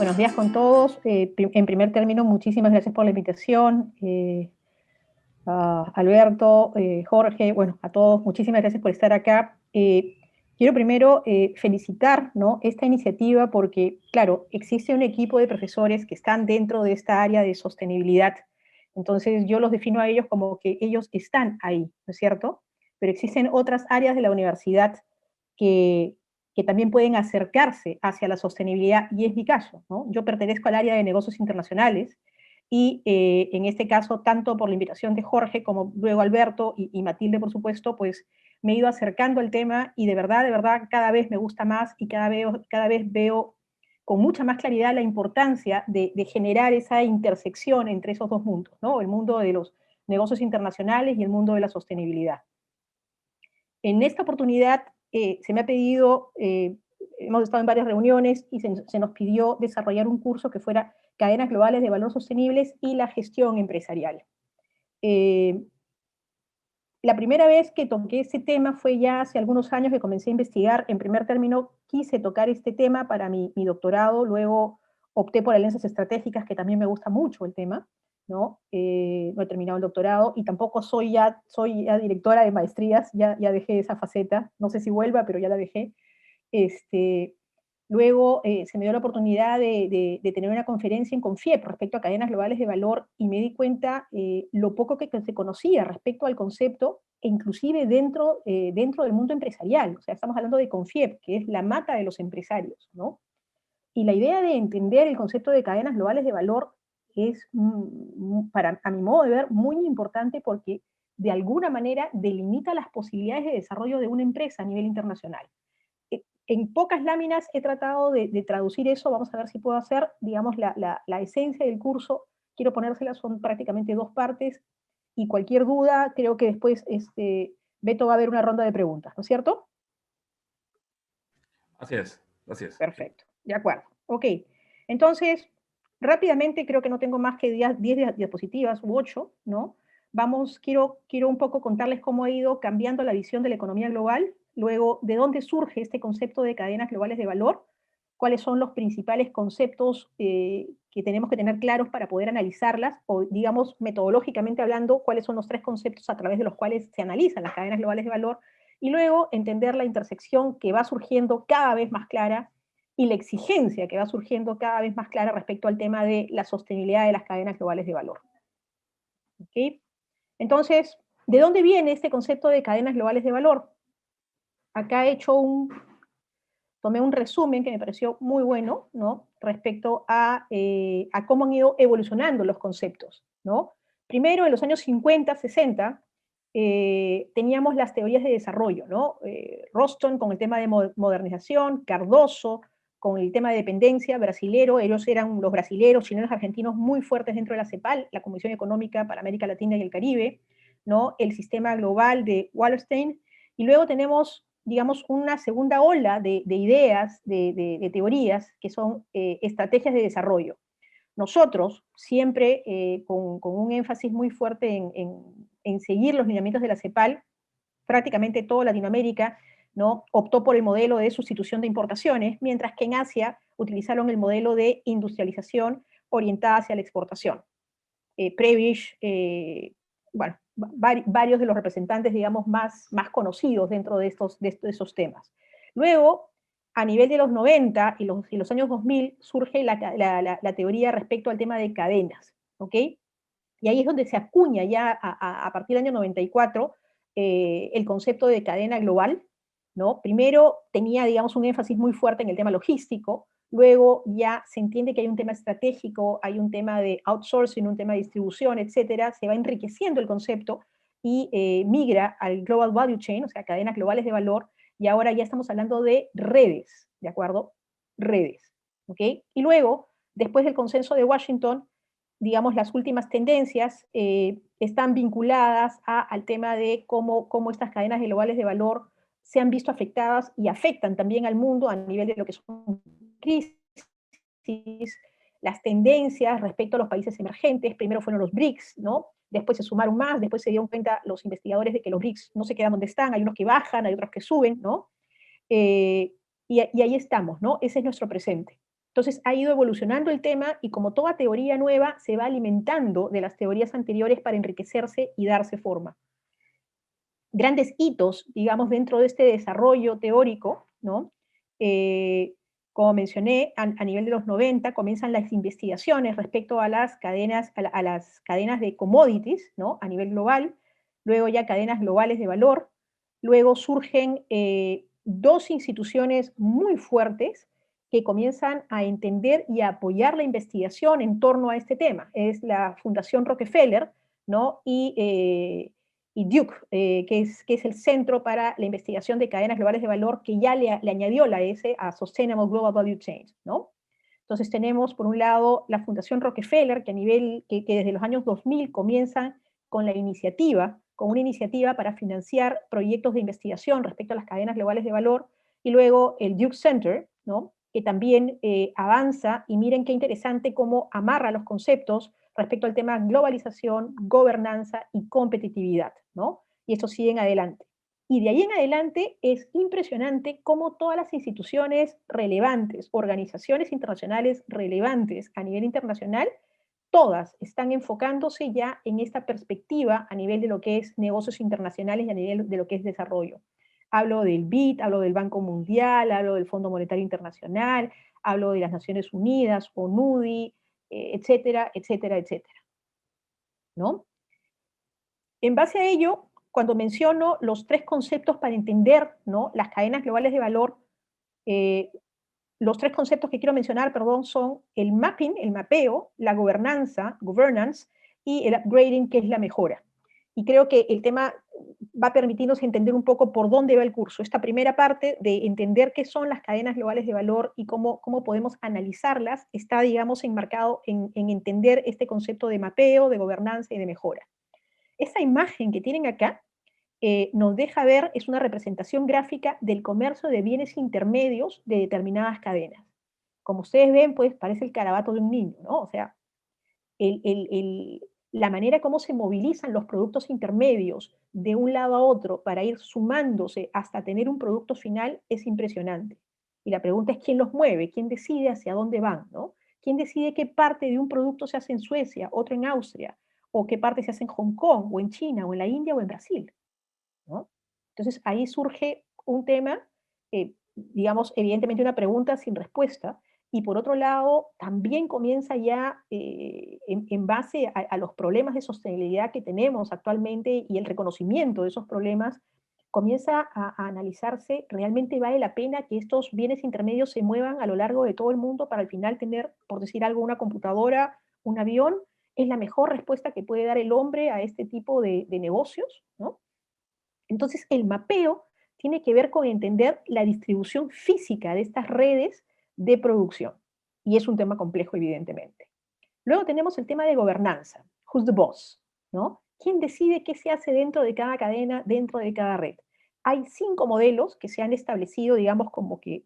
Buenos días con todos. En primer término, muchísimas gracias por la invitación. A Alberto, Jorge, bueno, a todos, muchísimas gracias por estar acá. Quiero primero felicitar, ¿no?, esta iniciativa porque, claro, existe un equipo de profesores que están dentro de esta área de sostenibilidad. Entonces yo los defino a ellos como que ellos están ahí, ¿no es cierto? Pero existen otras áreas de la universidad que, que también pueden acercarse hacia la sostenibilidad, y es mi caso, ¿no? Yo pertenezco al área de negocios internacionales, y en este caso, tanto por la invitación de Jorge como luego Alberto y Matilde, por supuesto, pues me he ido acercando al tema y de verdad, cada vez me gusta más y cada vez veo con mucha más claridad la importancia de generar esa intersección entre esos dos mundos, ¿no? El mundo de los negocios internacionales y el mundo de la sostenibilidad. En esta oportunidad se me ha pedido, hemos estado en varias reuniones y se nos pidió desarrollar un curso que fuera Cadenas Globales de Valor Sostenibles y la Gestión Empresarial. La primera vez que toqué este tema fue ya hace algunos años que comencé a investigar. En primer término, quise tocar este tema para mi doctorado, luego opté por alianzas estratégicas, que también me gusta mucho el tema, ¿no? No he terminado el doctorado y tampoco soy ya directora de maestrías, ya dejé esa faceta, no sé si vuelva, pero ya la dejé. Luego se me dio la oportunidad de tener una conferencia en CONFIEP respecto a cadenas globales de valor y me di cuenta lo poco que se conocía respecto al concepto, e inclusive dentro del mundo empresarial. O sea, estamos hablando de CONFIEP, que es la mata de los empresarios, ¿no? Y la idea de entender el concepto de cadenas globales de valor es, a mi modo de ver, muy importante porque de alguna manera delimita las posibilidades de desarrollo de una empresa a nivel internacional. En pocas láminas he tratado de traducir eso. Vamos a ver si puedo hacer, digamos, la esencia del curso. Quiero ponérsela, son prácticamente dos partes, y cualquier duda, creo que después, Beto, va a haber una ronda de preguntas, ¿no es cierto? Así es, así es. Perfecto, de acuerdo. Ok, entonces, rápidamente, creo que no tengo más que 10 diapositivas u 8, ¿no? Quiero un poco contarles cómo ha ido cambiando la visión de la economía global, luego de dónde surge este concepto de cadenas globales de valor, cuáles son los principales conceptos que tenemos que tener claros para poder analizarlas, o digamos, metodológicamente hablando, cuáles son los 3 conceptos a través de los cuales se analizan las cadenas globales de valor, y luego entender la intersección que va surgiendo cada vez más clara y la exigencia que va surgiendo cada vez más clara respecto al tema de la sostenibilidad de las cadenas globales de valor. ¿Okay? Entonces, ¿de dónde viene este concepto de cadenas globales de valor? Acá tomé un resumen que me pareció muy bueno, ¿no?, respecto a cómo han ido evolucionando los conceptos, ¿no? Primero, en los años 50, 60, teníamos las teorías de desarrollo, ¿no? Roston con el tema de modernización, Cardoso con el tema de dependencia, brasilero, ellos eran los brasileros, chilenos, argentinos muy fuertes dentro de la CEPAL, la Comisión Económica para América Latina y el Caribe, ¿no? El sistema global de Wallerstein, y luego tenemos, digamos, una segunda ola de ideas, de teorías, que son estrategias de desarrollo. Nosotros, siempre con un énfasis muy fuerte en seguir los lineamientos de la CEPAL, prácticamente toda Latinoamérica, ¿no?, optó por el modelo de sustitución de importaciones, mientras que en Asia utilizaron el modelo de industrialización orientada hacia la exportación. Prebisch, bueno, varios de los representantes, digamos, más conocidos dentro de esos temas. Luego, a nivel de los 90 y los años 2000, surge la teoría respecto al tema de cadenas, ¿ok? Y ahí es donde se acuña ya a partir del año 94 el concepto de cadena global, ¿no? Primero tenía, digamos, un énfasis muy fuerte en el tema logístico, luego ya se entiende que hay un tema estratégico, hay un tema de outsourcing, un tema de distribución, etcétera, se va enriqueciendo el concepto y migra al Global Value Chain, o sea, cadenas globales de valor, y ahora ya estamos hablando de redes, ¿de acuerdo? Redes, ¿ok? Y luego, después del consenso de Washington, digamos, las últimas tendencias están vinculadas al tema de cómo estas cadenas globales de valor se han visto afectadas y afectan también al mundo a nivel de lo que son crisis, las tendencias respecto a los países emergentes. Primero fueron los BRICS, ¿no? Después se sumaron más, después se dieron cuenta los investigadores de que los BRICS no se quedan donde están, hay unos que bajan, hay otros que suben, ¿no? Y ahí estamos, ¿no? Ese es nuestro presente. Entonces ha ido evolucionando el tema y como toda teoría nueva se va alimentando de las teorías anteriores para enriquecerse y darse forma. Grandes hitos, digamos, dentro de este desarrollo teórico, ¿no? Como mencioné, a nivel de los 90 comienzan las investigaciones respecto a las cadenas, a las cadenas de commodities, ¿no? A nivel global, luego ya cadenas globales de valor, luego surgen dos instituciones muy fuertes que comienzan a entender y a apoyar la investigación en torno a este tema. Es la Fundación Rockefeller, ¿no? Y Duke, que es el Centro para la Investigación de Cadenas Globales de Valor, que ya le añadió la S a Sustainable Global Value Chains, ¿no? Entonces tenemos, por un lado, la Fundación Rockefeller, que desde los años 2000 comienza con una iniciativa para financiar proyectos de investigación respecto a las cadenas globales de valor, y luego el Duke Center, ¿no? Que también avanza, y miren qué interesante cómo amarra los conceptos respecto al tema globalización, gobernanza y competitividad, ¿no? Y esto sigue en adelante. Y de ahí en adelante es impresionante cómo todas las instituciones relevantes, organizaciones internacionales relevantes a nivel internacional, todas están enfocándose ya en esta perspectiva a nivel de lo que es negocios internacionales y a nivel de lo que es desarrollo. Hablo del BID, hablo del Banco Mundial, hablo del Fondo Monetario Internacional, hablo de las Naciones Unidas, ONUDI, etcétera, etcétera, etcétera, ¿no? En base a ello, cuando menciono los tres conceptos para entender, ¿no?, las cadenas globales de valor, eh, los tres conceptos que quiero mencionar, perdón, son el mapping, el mapeo, la gobernanza, governance, y el upgrading, que es la mejora. Y creo que el tema va a permitirnos entender un poco por dónde va el curso. Esta primera parte de entender qué son las cadenas globales de valor y cómo podemos analizarlas está, digamos, enmarcado en entender este concepto de mapeo, de gobernanza y de mejora. Esta imagen que tienen acá nos deja ver, es una representación gráfica del comercio de bienes intermedios de determinadas cadenas. Como ustedes ven, pues parece el carabato de un niño, ¿no? O sea, la manera como se movilizan los productos intermedios de un lado a otro para ir sumándose hasta tener un producto final es impresionante. Y la pregunta es quién los mueve, quién decide hacia dónde van, ¿no? ¿Quién decide qué parte de un producto se hace en Suecia, otro en Austria, o qué parte se hace en Hong Kong, o en China, o en la India, o en Brasil, ¿no? Entonces ahí surge un tema, digamos, evidentemente una pregunta sin respuesta, y por otro lado, también comienza ya, en base a los problemas de sostenibilidad que tenemos actualmente y el reconocimiento de esos problemas, comienza a analizarse, ¿realmente vale la pena que estos bienes intermedios se muevan a lo largo de todo el mundo para al final tener, por decir algo, una computadora, un avión? ¿Es la mejor respuesta que puede dar el hombre a este tipo de negocios, ¿no? Entonces, el mapeo tiene que ver con entender la distribución física de estas redes de producción. Y es un tema complejo, evidentemente. Luego tenemos el tema de gobernanza. Who's the boss? ¿No? ¿Quién decide qué se hace dentro de cada cadena, dentro de cada red? Hay 5 modelos que se han establecido, digamos, como que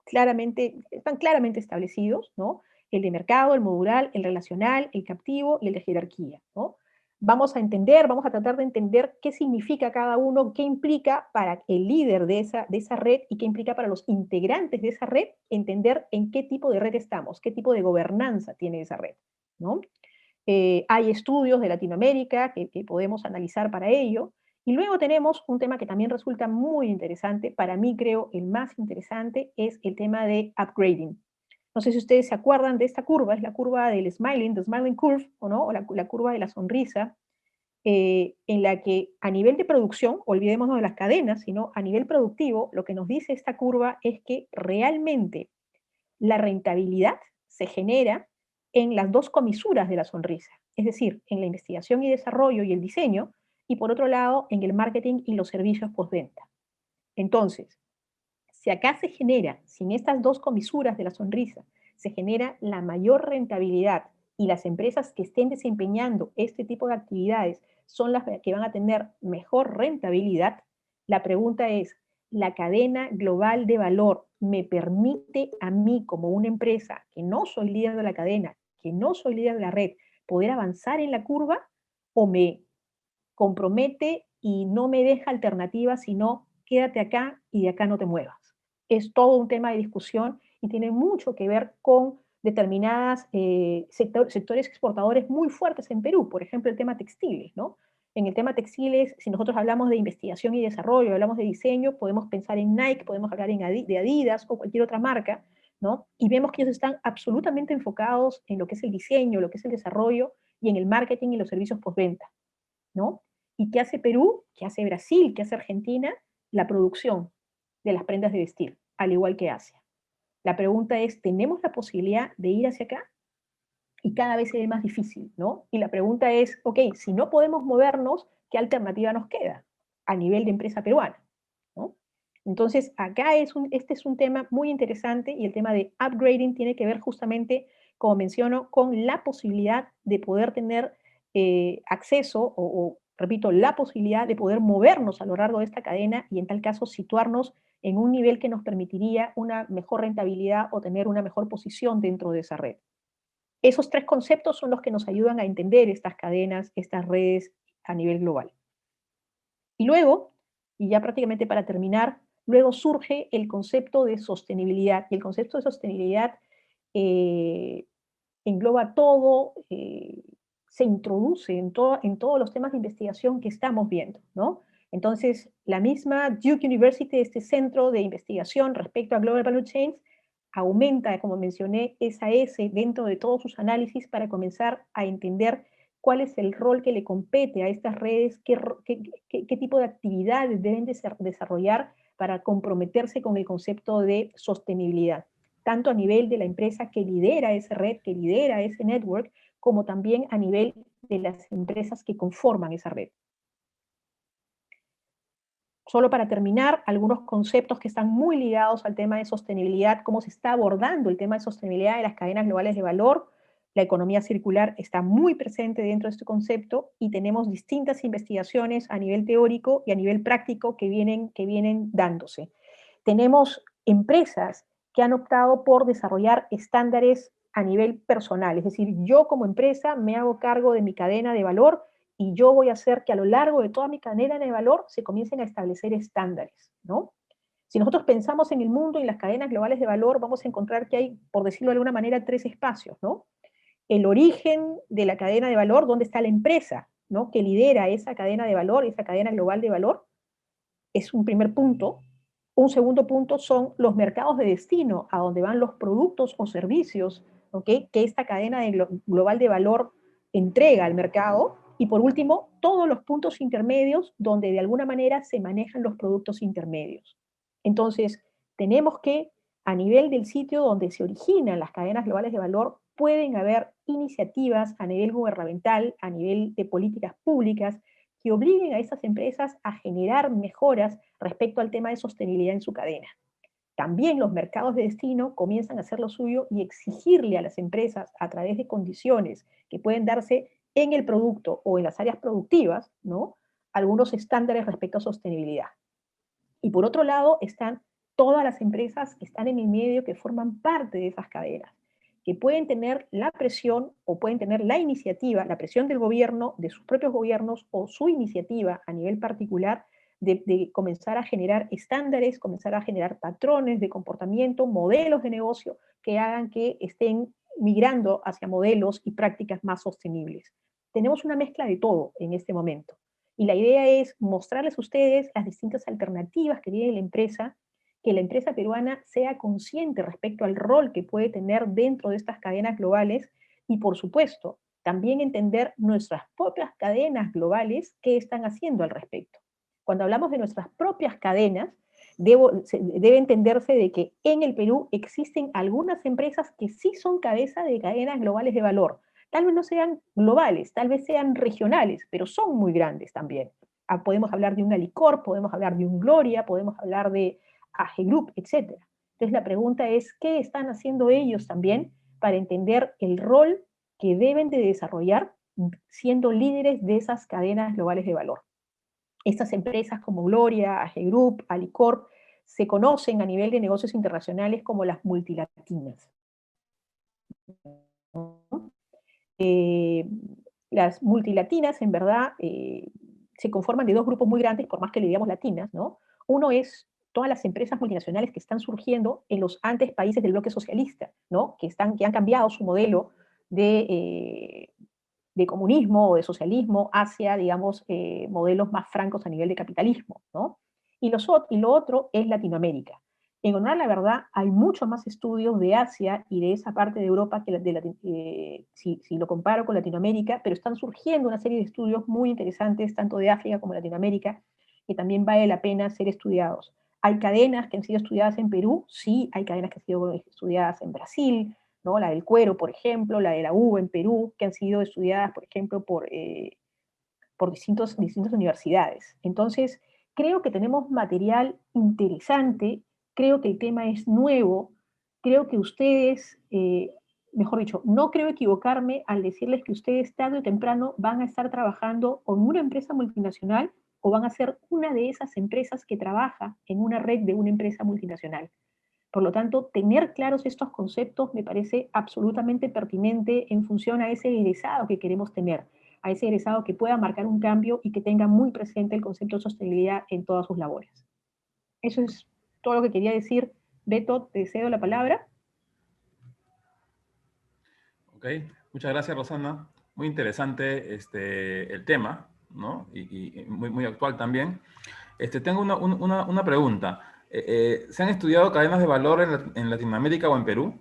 están claramente establecidos, ¿no? El de mercado, el modular, el relacional, el captivo y el de jerarquía, ¿no? Vamos a tratar de entender qué significa cada uno, qué implica para el líder de esa red y qué implica para los integrantes de esa red, entender en qué tipo de red estamos, qué tipo de gobernanza tiene esa red, ¿no? Hay estudios de Latinoamérica que podemos analizar para ello. Y luego tenemos un tema que también resulta muy interesante, para mí creo el más interesante, es el tema de upgrading. No sé si ustedes se acuerdan de esta curva, es la curva del smiling, the smiling curve, ¿o no? O la curva de la sonrisa, en la que a nivel de producción, olvidémonos de las cadenas, sino a nivel productivo, lo que nos dice esta curva es que realmente la rentabilidad se genera en las dos comisuras de la sonrisa, es decir, en la investigación y desarrollo y el diseño, y por otro lado, en el marketing y los servicios postventa. Entonces, si acá se genera, sin estas dos comisuras de la sonrisa, se genera la mayor rentabilidad y las empresas que estén desempeñando este tipo de actividades son las que van a tener mejor rentabilidad, la pregunta es, ¿la cadena global de valor me permite a mí como una empresa que no soy líder de la cadena, que no soy líder de la red, poder avanzar en la curva o me compromete y no me deja alternativa, sino quédate acá y de acá no te muevas? Es todo un tema de discusión y tiene mucho que ver con determinadas sectores exportadores muy fuertes en Perú, por ejemplo, el tema textiles, ¿no? En el tema textiles, si nosotros hablamos de investigación y desarrollo, hablamos de diseño, podemos pensar en Nike, podemos hablar de Adidas o cualquier otra marca, ¿no? Y vemos que ellos están absolutamente enfocados en lo que es el diseño, lo que es el desarrollo y en el marketing y los servicios postventa, ¿no? ¿Y qué hace Perú? ¿Qué hace Brasil? ¿Qué hace Argentina? La producción de las prendas de vestir, al igual que Asia. La pregunta es, ¿tenemos la posibilidad de ir hacia acá? Y cada vez se ve más difícil, ¿no? Y la pregunta es, ok, si no podemos movernos, ¿qué alternativa nos queda a nivel de empresa peruana? ¿No? Entonces, acá este es un tema muy interesante y el tema de upgrading tiene que ver justamente, como menciono, con la posibilidad de poder tener acceso repito, la posibilidad de poder movernos a lo largo de esta cadena y en tal caso situarnos en un nivel que nos permitiría una mejor rentabilidad o tener una mejor posición dentro de esa red. Esos tres conceptos son los que nos ayudan a entender estas cadenas, estas redes a nivel global. Y luego, y ya prácticamente para terminar, luego surge el concepto de sostenibilidad. Y el concepto de sostenibilidad engloba todo, se introduce en todos los temas de investigación que estamos viendo, ¿no? Entonces, la misma Duke University, este centro de investigación respecto a Global Value Chains, aumenta, como mencioné, esa S dentro de todos sus análisis para comenzar a entender cuál es el rol que le compete a estas redes, qué tipo de actividades deben desarrollar para comprometerse con el concepto de sostenibilidad, tanto a nivel de la empresa que lidera esa red, que lidera ese network, como también a nivel de las empresas que conforman esa red. Solo para terminar, algunos conceptos que están muy ligados al tema de sostenibilidad, cómo se está abordando el tema de sostenibilidad de las cadenas globales de valor. La economía circular está muy presente dentro de este concepto y tenemos distintas investigaciones a nivel teórico y a nivel práctico que vienen dándose. Tenemos empresas que han optado por desarrollar estándares a nivel personal, es decir, yo como empresa me hago cargo de mi cadena de valor y yo voy a hacer que a lo largo de toda mi cadena de valor se comiencen a establecer estándares, ¿no? Si nosotros pensamos en el mundo y en las cadenas globales de valor, vamos a encontrar que hay, por decirlo de alguna manera, tres espacios, ¿no? El origen de la cadena de valor, donde está la empresa, ¿no? Que lidera esa cadena de valor, esa cadena global de valor, es un primer punto. Un segundo punto son los mercados de destino, a donde van los productos o servicios, ¿okay? Que esta cadena global de valor entrega al mercado. Y por último, todos los puntos intermedios donde de alguna manera se manejan los productos intermedios. Entonces, tenemos que, a nivel del sitio donde se originan las cadenas globales de valor, pueden haber iniciativas a nivel gubernamental, a nivel de políticas públicas, que obliguen a esas empresas a generar mejoras respecto al tema de sostenibilidad en su cadena. También los mercados de destino comienzan a hacer lo suyo y exigirle a las empresas a través de condiciones que pueden darse en el producto o en las áreas productivas, ¿no? Algunos estándares respecto a sostenibilidad. Y por otro lado están todas las empresas que están en el medio, que forman parte de esas cadenas, que pueden tener la presión o pueden tener la iniciativa, la presión del gobierno, de sus propios gobiernos o su iniciativa a nivel particular de comenzar a generar estándares, comenzar a generar patrones de comportamiento, modelos de negocio que hagan que estén migrando hacia modelos y prácticas más sostenibles. Tenemos una mezcla de todo en este momento. Y la idea es mostrarles a ustedes las distintas alternativas que tiene la empresa, que la empresa peruana sea consciente respecto al rol que puede tener dentro de estas cadenas globales y, por supuesto, también entender nuestras propias cadenas globales, qué están haciendo al respecto. Cuando hablamos de nuestras propias cadenas, debe entenderse de que en el Perú existen algunas empresas que sí son cabeza de cadenas globales de valor. Tal vez no sean globales, tal vez sean regionales, pero son muy grandes también. Podemos hablar de un Alicor, podemos hablar de un Gloria, podemos hablar de AG Group, etc. Entonces la pregunta es, ¿qué están haciendo ellos también para entender el rol que deben de desarrollar siendo líderes de esas cadenas globales de valor? Estas empresas como Gloria, AG Group, Alicorp, se conocen a nivel de negocios internacionales como las multilatinas. Las multilatinas, en verdad, se conforman de dos grupos muy grandes, por más que le digamos latinas, ¿no? Uno es todas las empresas multinacionales que están surgiendo en los antes países del bloque socialista, ¿no? Que han cambiado su modelo de comunismo o de socialismo hacia, digamos, modelos más francos a nivel de capitalismo, ¿no? Y lo otro es Latinoamérica. En honor a la verdad, hay muchos más estudios de Asia y de esa parte de Europa que si lo comparo con Latinoamérica, pero están surgiendo una serie de estudios muy interesantes, tanto de África como de Latinoamérica, que también vale la pena ser estudiados. Hay cadenas que han sido estudiadas en Perú, sí, hay cadenas que han sido estudiadas en Brasil, ¿no? La del cuero, por ejemplo, la de la uva en Perú, que han sido estudiadas, por ejemplo, por distintas universidades. Entonces, creo que tenemos material interesante, creo que el tema es nuevo, creo que ustedes, mejor dicho, no creo equivocarme al decirles que ustedes tarde o temprano van a estar trabajando con una empresa multinacional o van a ser una de esas empresas que trabaja en una red de una empresa multinacional. Por lo tanto, tener claros estos conceptos me parece absolutamente pertinente en función a ese egresado que queremos tener, a ese egresado que pueda marcar un cambio y que tenga muy presente el concepto de sostenibilidad en todas sus labores. Eso es todo lo que quería decir. Beto, te cedo la palabra. Ok, muchas gracias, Rosana. Muy interesante el tema, ¿no? Y muy, muy actual también. Tengo una pregunta. ¿Se han estudiado cadenas de valor en Latinoamérica o en Perú?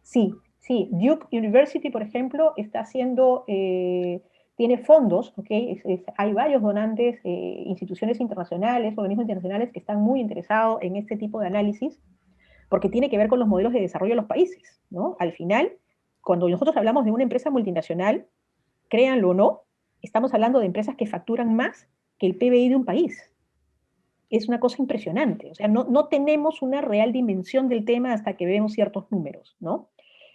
Sí, sí. Duke University, por ejemplo, está haciendo, tiene fondos, ¿ok? Hay varios donantes, instituciones internacionales, organismos internacionales que están muy interesados en este tipo de análisis, porque tiene que ver con los modelos de desarrollo de los países, ¿no? Al final, cuando nosotros hablamos de una empresa multinacional, créanlo o no, estamos hablando de empresas que facturan más que el PBI de un país. Es una cosa impresionante. O sea, no tenemos una real dimensión del tema hasta que vemos ciertos números, ¿no?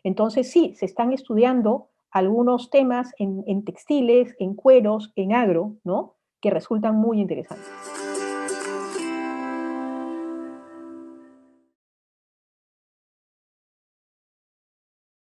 Entonces, sí, se están estudiando algunos temas en textiles, en cueros, en agro, ¿no? Que resultan muy interesantes.